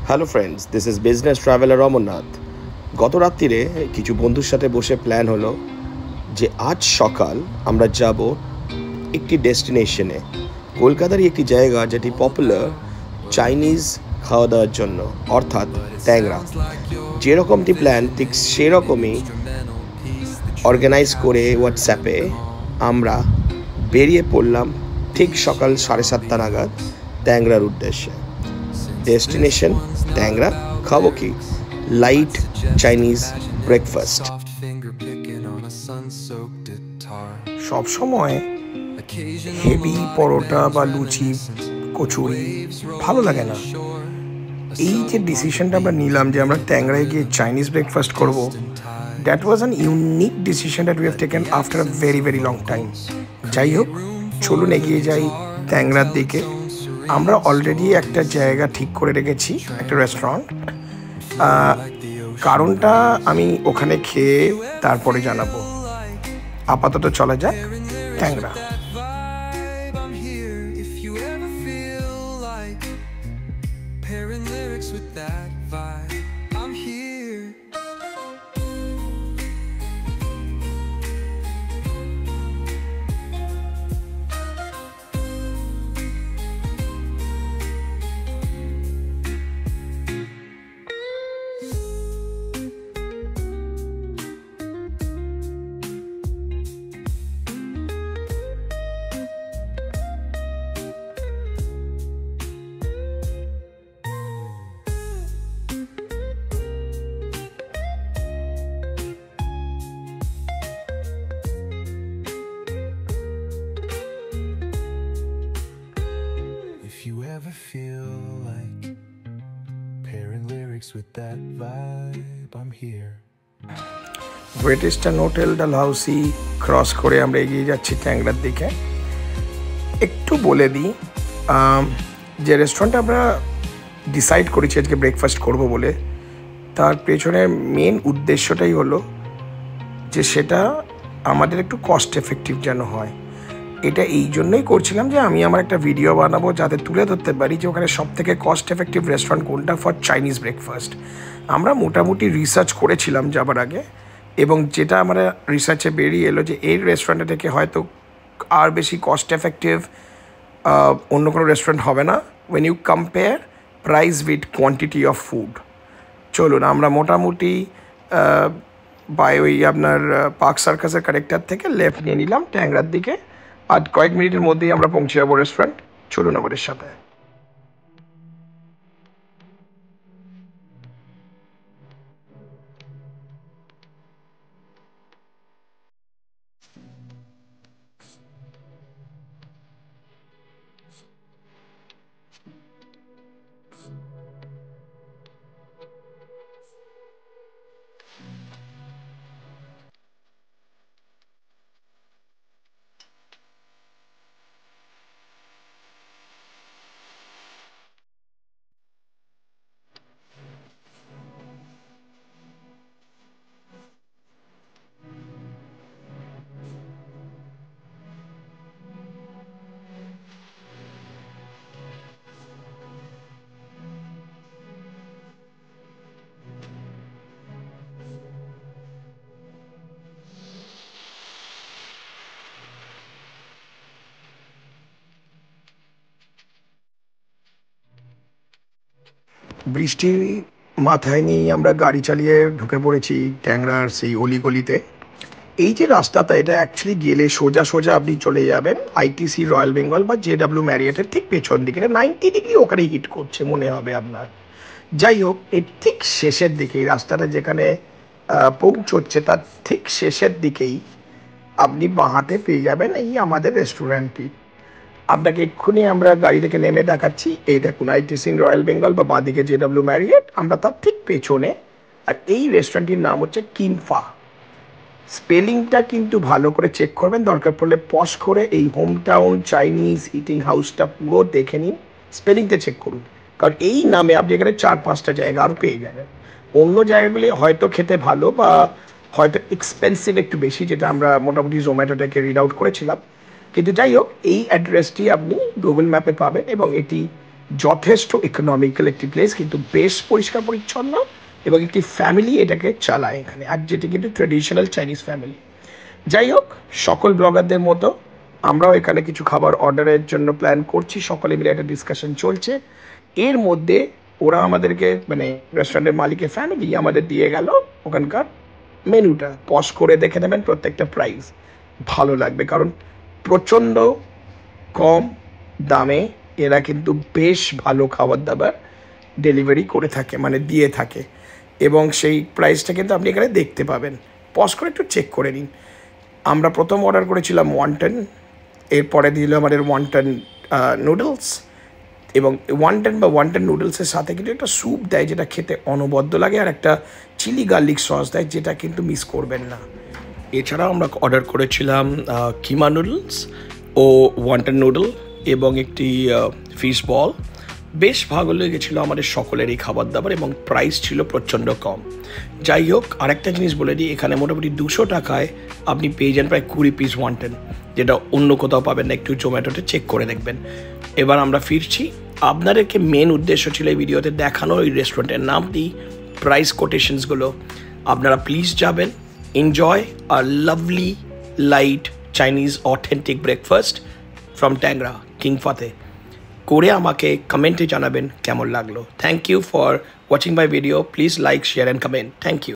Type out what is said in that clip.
Hello friends, this is business traveller Amarnath. গত রাত্রিরে কিছু বন্ধুর সাথে বসে প্ল্যান হলো যে আজ সকাল আমরা যাব একটি ডেস্টিনেশনে, কলকাতারই একটি জায়গা যেটি পপুলার চাইনিজ খাওয়া দাওয়ার জন্য, অর্থাৎ ট্যাংরা। যেরকমটি প্ল্যান ঠিক সেরকমই অর্গানাইজ করে হোয়াটসঅ্যাপে আমরা বেরিয়ে পড়লাম ঠিক সকাল 7:30 নাগাদ ট্যাংরার উদ্দেশ্যে। ডেস্টিনেশন ট্যাংরা, খাবো কি লাইট চাইনিজ ব্রেকফাস্ট। সবসময় হেভি পরোটা বা লুচি কচুরি ভালো লাগে না। এই যে ডিসিশনটা আমরা নিলাম যে আমরা ট্যাংরায় গিয়ে চাইনিজ ব্রেকফাস্ট করব, that was an unique decision that we have taken after a very very long time. যাই হোক, চলুন এগিয়ে যাই ট্যাংরার দিকে। আমরা অলরেডি একটা জায়গা ঠিক করে রেখেছি, একটা রেস্টুরেন্ট। কারণটা আমি ওখানে খেয়ে তারপরে জানাবো। আপাতত চলা যাক ট্যাংরা। Ever feel like pairing lyrics with that vibe, I'm here. Great eastern hotel Dalhousie cross করে আমরা এগিয়ে যাচ্ছি ট্যাংরার দিকে। একটু বলে দিই, যে রেস্টুরেন্টে আমরা ডিসাইড করেছি আজকে ব্রেকফাস্ট করব বলে, তার পেছনের মেন উদ্দেশ্যটাই হলো যে সেটা আমাদের একটু কস্ট এফেক্টিভ যেন হয়। এটা এই জন্যই করছিলাম যে আমি আমার একটা ভিডিও বানাবো যাতে তুলে ধরতে পারি যে ওখানে সবথেকে কস্ট এফেক্টিভ রেস্টুরেন্ট কোনটা ফর চাইনিজ ব্রেকফাস্ট। আমরা মোটামুটি রিসার্চ করেছিলাম যাবার আগে, এবং যেটা আমরা রিসার্চে বেরিয়ে এলো যে এই রেস্টুরেন্টটা থেকে হয়তো আর বেশি কস্ট এফেক্টিভ অন্য কোনো রেস্টুরেন্ট হবে না when you compare price with quantity of food. চলুন আমরা মোটামুটি বাই ওই আপনার পার্ক সার্কাসের কারেক্টার থেকে লেফট নিয়ে নিলাম ট্যাংরার দিকে। আর কয়েক মিনিটের মধ্যেই আমরা পৌঁছে যাবো রেস্টুরেন্ট। চলুন আমাদের সাথে। বৃষ্টি মাথায় নিয়ে আমরা গাড়ি চালিয়ে ঢুকে পড়েছি ট্যাংরার সেই অলিগলিতে। এই যে রাস্তাটা, এটা অ্যাকচুয়ালি গেলে সোজা সোজা আপনি চলে যাবেন আইটিসি রয়্যাল বেঙ্গল বা JW ম্যারিয়টের ঠিক পেছন দিকে। 90 ডিগ্রি ওখানে হিট করছে মনে হবে আপনার। যাই হোক, এর ঠিক শেষের দিকে এই রাস্তাটা যেখানে পৌঁছচ্ছে তার ঠিক শেষের দিকেই আপনি বাঁহাতে পেয়ে যাবেন এই আমাদের রেস্টুরেন্টটি। আপনাকে এক্ষুনি আমরা গাড়ি থেকে নেমে দেখাচ্ছি। এই দেখুন আইটিসি রয়্যাল বেঙ্গল বা বাঁদিকে JW ম্যারিয়ট, আমরা তার ঠিক পেছনে। আর এই রেস্টুরেন্টটির নাম হচ্ছে কিনফা। স্পেলিংটা কিন্তু ভালো করে চেক করবেন, দরকার পড়লে পজ করে এই হোম টাউন চাইনিজ ইটিং হাউসটা পুরো দেখে নিন, স্পেলিংটা চেক করুন। কারণ এই নামে আপনি এখানে 4-5টা জায়গা আরও পেয়ে যাবেন। অন্য জায়গাগুলি হয়তো খেতে ভালো বা হয়তো এক্সপেন্সিভ একটু বেশি, যেটা আমরা মোটামুটি জোম্যাটো থেকে রিড আউট করেছিলাম। কিন্তু যাই হোক, এই অ্যাড্রেসটি আপনি গুগল ম্যাপে পাবেন এবং এটি যথেষ্ট ইকোনমিক্যাল একটি প্লেস, কিন্তু বেশ পরিষ্কার পরিচ্ছন্ন এবং একটি ফ্যামিলি এটাকে চালায় এখানে, আর যেটি কিন্তু ট্র্যাডিশনাল চাইনিজ ফ্যামিলি। যাই হোক, সকল ব্লগারদের মতো আমরাও এখানে কিছু খাবার অর্ডারের জন্য প্ল্যান করছি, সকলে মিলে একটা ডিসকাশন চলছে। এর মধ্যে ওরা আমাদেরকে, মানে রেস্টুরেন্টের মালিকের ফ্যামিলি আমাদের দিয়ে গেল ওখানকার মেনুটা। পজ করে দেখে নেবেন প্রত্যেকটা প্রাইস, ভালো লাগবে, কারণ প্রচণ্ড কম দামে এরা কিন্তু বেশ ভালো খাবার দাবার ডেলিভারি করে থাকে, মানে দিয়ে থাকে, এবং সেই প্রাইসটা কিন্তু আপনি এখানে দেখতে পাবেন। পজ করে একটু চেক করে নিন। আমরা প্রথম অর্ডার করেছিলাম ওয়ান্টন, এরপরে দিল আমাদের ওয়ান্টন নুডলস, এবং ওয়ান্টন নুডলসের সাথে কিন্তু একটা স্যুপ দেয় যেটা খেতে অনবদ্য লাগে, আর একটা চিলি গার্লিক সস দেয় যেটা কিন্তু মিস করবেন না। এছাড়াও আমরা অর্ডার করেছিলাম কিমা নুডলস ও ওয়ান্টন নুডল এবং একটি ফিশ বল। বেশ ভালো লেগেছিলো আমাদের সকলের এই খাবার দাবার, এবং প্রাইস ছিল প্রচণ্ড কম। যাই হোক, আরেকটা জিনিস বলে দিই, এখানে মোটামুটি 200 টাকায় আপনি পেয়ে যান প্রায় 20 পিস ওয়ান্টন, যেটা অন্য কোথাও পাবেন না। একটু জোম্যাটোতে চেক করে দেখবেন। এবার আমরা ফিরছি। আপনাদেরকে মেন উদ্দেশ্য ছিল এই ভিডিওতে দেখানো ওই রেস্টুরেন্টের নাম দিই, প্রাইস কোটেশনসগুলো। আপনারা প্লিজ যাবেন, enjoy a lovely light Chinese authentic breakfast from Tangra king ফাতে করে আমাকে কমেন্টে জানাবেন কেমন লাগলো। Thank you for watching my video. Please like, share and comment. Thank you.